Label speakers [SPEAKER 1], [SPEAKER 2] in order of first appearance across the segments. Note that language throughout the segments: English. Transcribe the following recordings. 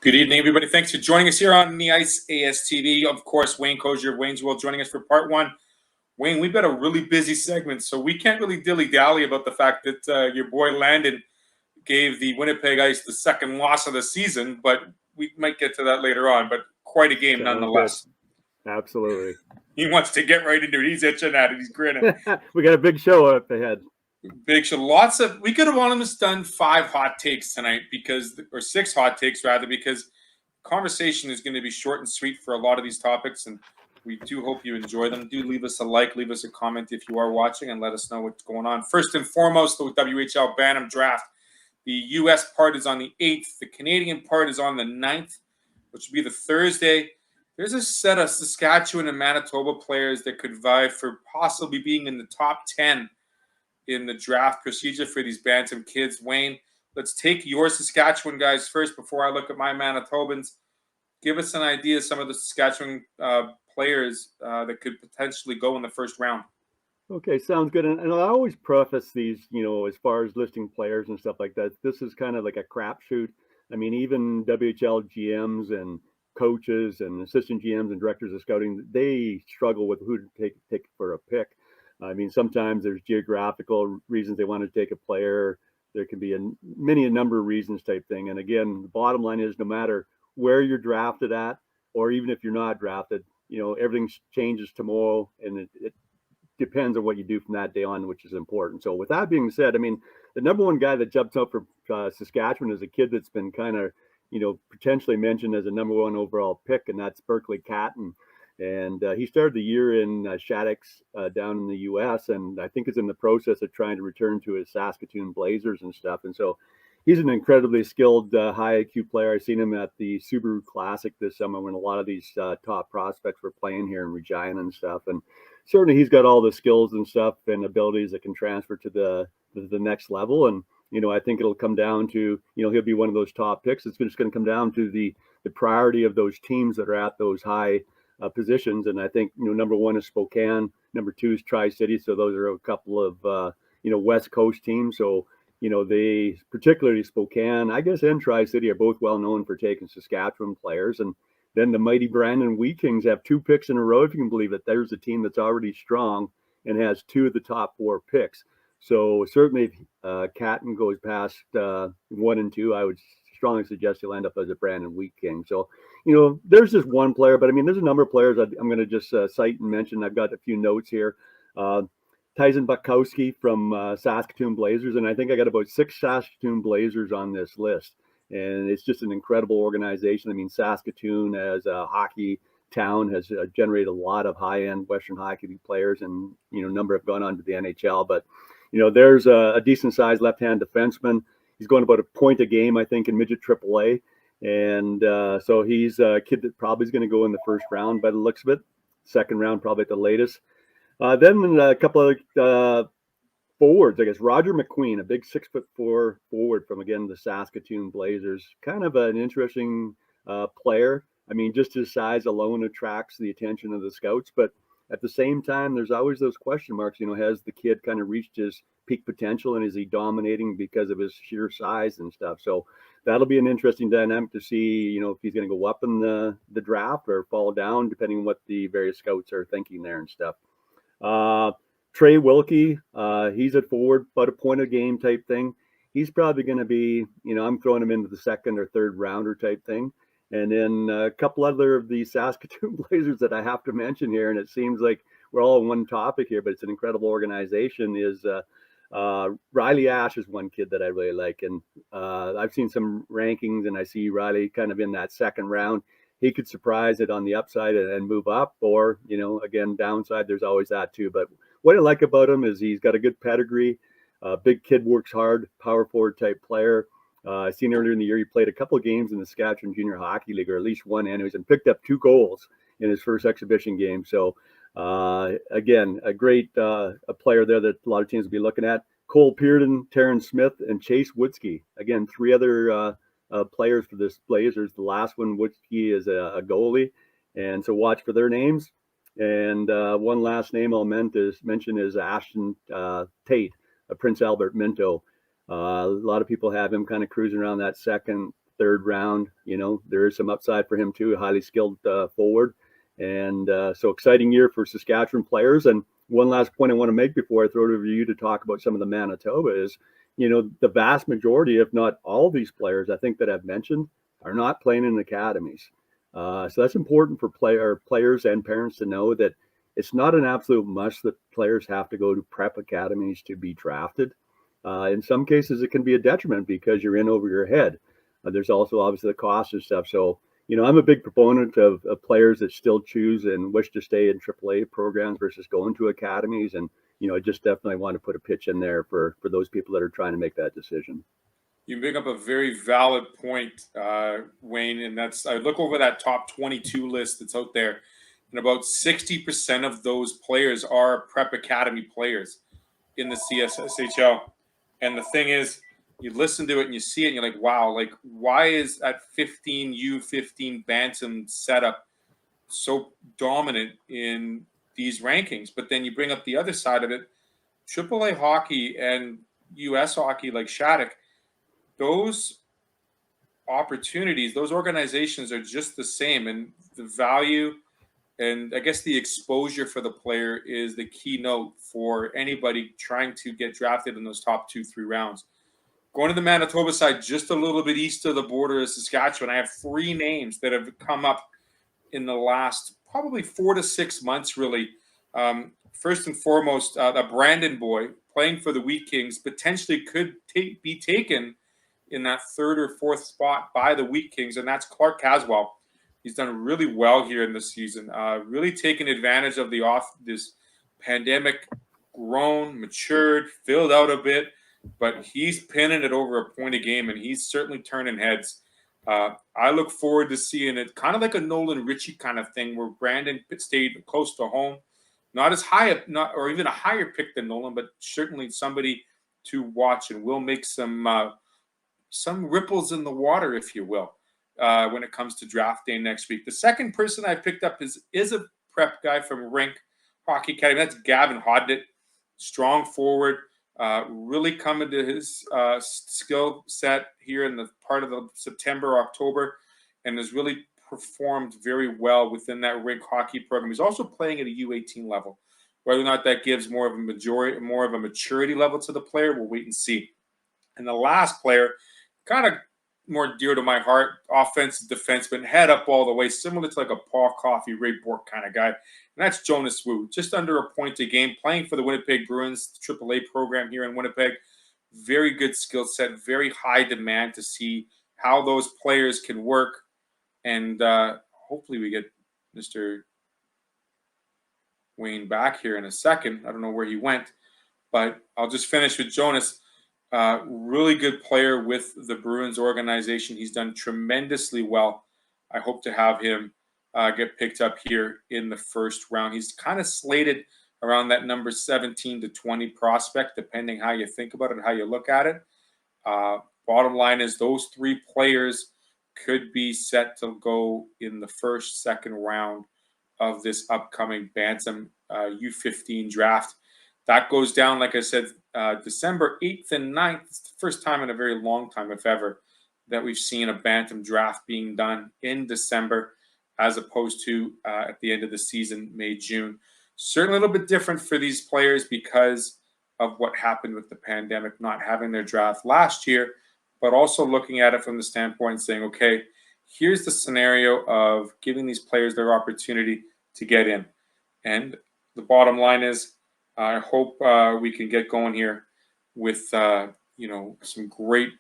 [SPEAKER 1] Good evening, everybody. Thanks for joining us here on the Ice ASTV. Of course, Wayne Kosior of Wayne's World joining us for part one. Wayne, we've got a really busy segment, so we can't really dilly-dally about the fact that your boy Landon gave the Winnipeg Ice the second loss of the season, but we might get to that later on. But quite a game nonetheless.
[SPEAKER 2] Good. Absolutely.
[SPEAKER 1] He wants to get right into it. He's itching at it. He's grinning.
[SPEAKER 2] We got a big show up ahead.
[SPEAKER 1] Big show. We could have almost done 5 hot takes tonight or 6 hot takes rather, because conversation is going to be short and sweet for a lot of these topics, and we do hope you enjoy them. Do leave us a like, leave us a comment if you are watching, and let us know what's going on. First and foremost, the WHL Bantam Draft. The U.S. part is on the 8th. The Canadian part is on the 9th, which will be the Thursday. There's a set of Saskatchewan and Manitoba players that could vie for possibly being in the top 10 in the draft procedure for these Bantam kids. Wayne, let's take your Saskatchewan guys first before I look at my Manitobans. Give us an idea of some of the Saskatchewan players that could potentially go in the first round.
[SPEAKER 2] Okay, sounds good. And I always preface these, as far as listing players and stuff like that, this is kind of like a crapshoot. I mean, even WHL GMs and coaches and assistant GMs and directors of scouting, they struggle with who to take for a pick. I mean, sometimes there's geographical reasons they want to take a player. There can be a number of reasons type thing. And again, the bottom line is no matter where you're drafted at, or even if you're not drafted, everything changes tomorrow, and it depends on what you do from that day on, which is important. So with that being said, I mean, the number one guy that jumped up for Saskatchewan is a kid that's been kind of, potentially mentioned as a number one overall pick, and that's Berkeley Catton. And he started the year in Shattuck's down in the U.S., and I think is in the process of trying to return to his Saskatoon Blazers and stuff. And so he's an incredibly skilled, high IQ player. I've seen him at the Subaru Classic this summer when a lot of these top prospects were playing here in Regina and stuff. And certainly he's got all the skills and stuff and abilities that can transfer to the next level. And, I think it'll come down to, he'll be one of those top picks. It's just going to come down to the priority of those teams that are at those high positions. And I think, number one is Spokane, number 2 is Tri-City. So those are a couple of, West Coast teams. So, they, particularly Spokane, I guess, and Tri-City are both well known for taking Saskatchewan players. And then the mighty Brandon Wheat Kings have 2 picks in a row, if you can believe it. There's a team that's already strong and has 2 of the top 4 picks. So certainly if Catton goes past 1 and 2, I would strongly suggest he'll end up as a Brandon Wheat King. So, there's just one player, but I mean, there's a number of players I'm going to just cite and mention. I've got a few notes here. Tyson Bukowski from Saskatoon Blazers, and I think I got about 6 Saskatoon Blazers on this list. And it's just an incredible organization. I mean, Saskatoon as a hockey town has generated a lot of high-end Western hockey league players, and, a number have gone on to the NHL. But, there's a decent-sized left-hand defenseman. He's going about a point a game, I think, in midget AAA. And so he's a kid that probably is going to go in the first round by the looks of it. Second round, probably at the latest. Then a couple of forwards, I guess. Roger McQueen, a big 6'4" forward from, again, the Saskatoon Blazers. Kind of an interesting player. I mean, just his size alone attracts the attention of the scouts. But at the same time, there's always those question marks. Has the kid kind of reached his peak potential, and is he dominating because of his sheer size and stuff? So that'll be an interesting dynamic to see, if he's going to go up in the draft or fall down, depending on what the various scouts are thinking there and stuff. Trey Wilkie, he's at forward, about a point a game type thing. He's probably going to be, I'm throwing him into the second or third rounder type thing. And then a couple other of the Saskatoon Blazers that I have to mention here, and it seems like we're all on one topic here, but it's an incredible organization, is Riley Ash is one kid that I really like. And I've seen some rankings, and I see Riley kind of in that second round. He could surprise it on the upside and move up, or, again, downside, there's always that too. But what I like about him is he's got a good pedigree, big kid, works hard, power forward type player. I seen earlier in the year he played a couple of games in the Saskatchewan Junior Hockey League, or at least one anyways, and picked up 2 goals in his first exhibition game. So again, a great a player there that a lot of teams will be looking at. Cole Pearden, Terrence Smith, and Chase Woodsky. Again, 3 other players for this Blazers. The last one, Woodsky, is a goalie, and so watch for their names. And one last name I'll mention is Ashton Tate, a Prince Albert Minto. A lot of people have him kind of cruising around that second, 3rd round. There is some upside for him too, a highly skilled forward. And so exciting year for Saskatchewan players. And one last point I want to make before I throw it over to you to talk about some of the Manitoba is, the vast majority, if not all these players, I think that I've mentioned, are not playing in academies. So that's important for players and parents to know that it's not an absolute must that players have to go to prep academies to be drafted. In some cases, it can be a detriment because you're in over your head. There's also obviously the cost and stuff. So, I'm a big proponent of players that still choose and wish to stay in AAA programs versus going to academies. And, I just definitely want to put a pitch in there for those people that are trying to make that decision.
[SPEAKER 1] You bring up a very valid point, Wayne, and I look over that top 22 list that's out there, and about 60% of those players are prep academy players in the CSSHL. And the thing is, you listen to it and you see it, and you're like, wow, like, why is that 15 Bantam setup so dominant in these rankings? But then you bring up the other side of it, AAA hockey and US hockey, like Shattuck, those opportunities, those organizations are just the same. And the value and I guess the exposure for the player is the keynote for anybody trying to get drafted in those top 2-3 rounds. Going to the Manitoba side, just a little bit east of the border of Saskatchewan, I have 3 names that have come up in the last probably 4 to 6 months, really. First and foremost, a Brandon boy playing for the Wheat Kings potentially could be taken in that 3rd or 4th spot by the Wheat Kings, and that's Clark Caswell. He's done really well here in the season, really taken advantage of this pandemic, grown, matured, filled out a bit, but he's pinning it over a point a game, and he's certainly turning heads. I look forward to seeing it, kind of like a Nolan Ritchie kind of thing, where Brandon stayed close to home, not as high, or even a higher pick than Nolan, but certainly somebody to watch, and will make some ripples in the water, if you will, when it comes to draft day next week. The second person I picked up is a prep guy from Rink Hockey Academy. That's Gavin Hodnett, strong forward, really coming to his skill set here in the part of the September, October, and has really performed very well within that Rink hockey program. He's also playing at a U18 level. Whether or not that gives more of a maturity level to the player, we'll wait and see. And the last player, kind of more dear to my heart, offensive defenseman, head up all the way, similar to like a Paul Coffey, Ray Bork kind of guy. And that's Jonas Wu, just under a point a game, playing for the Winnipeg Bruins, the AAA program here in Winnipeg. Very good skill set, very high demand to see how those players can work. And hopefully we get Mr. Wayne back here in a second. I don't know where he went, but I'll just finish with Jonas. Really good player with the Bruins organization. He's done tremendously well. I hope to have him get picked up here in the 1st round. He's kind of slated around that number 17 to 20 prospect, depending how you think about it, how you look at it. Bottom line is those 3 players could be set to go in the 1st, 2nd round of this upcoming Bantam U15 draft. That goes down, like I said, December 8th and 9th. It's the first time in a very long time, if ever, that we've seen a Bantam draft being done in December as opposed to at the end of the season, May, June. Certainly a little bit different for these players because of what happened with the pandemic, not having their draft last year, but also looking at it from the standpoint saying, okay, here's the scenario of giving these players their opportunity to get in. And the bottom line is, I hope we can get going here with some great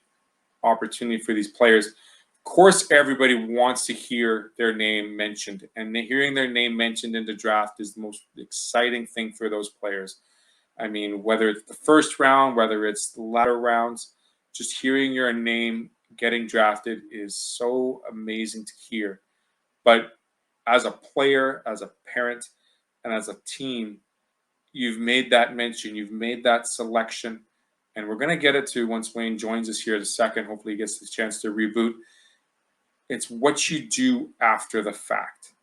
[SPEAKER 1] opportunity for these players. Of course, everybody wants to hear their name mentioned, and hearing their name mentioned in the draft is the most exciting thing for those players. I mean, whether it's the 1st round, whether it's the latter rounds, just hearing your name getting drafted is so amazing to hear. But as a player, as a parent, and as a team, you've made that mention, you've made that selection, and we're going to get it to once Wayne joins us here in a second. Hopefully he gets the chance to reboot. It's what you do after the fact.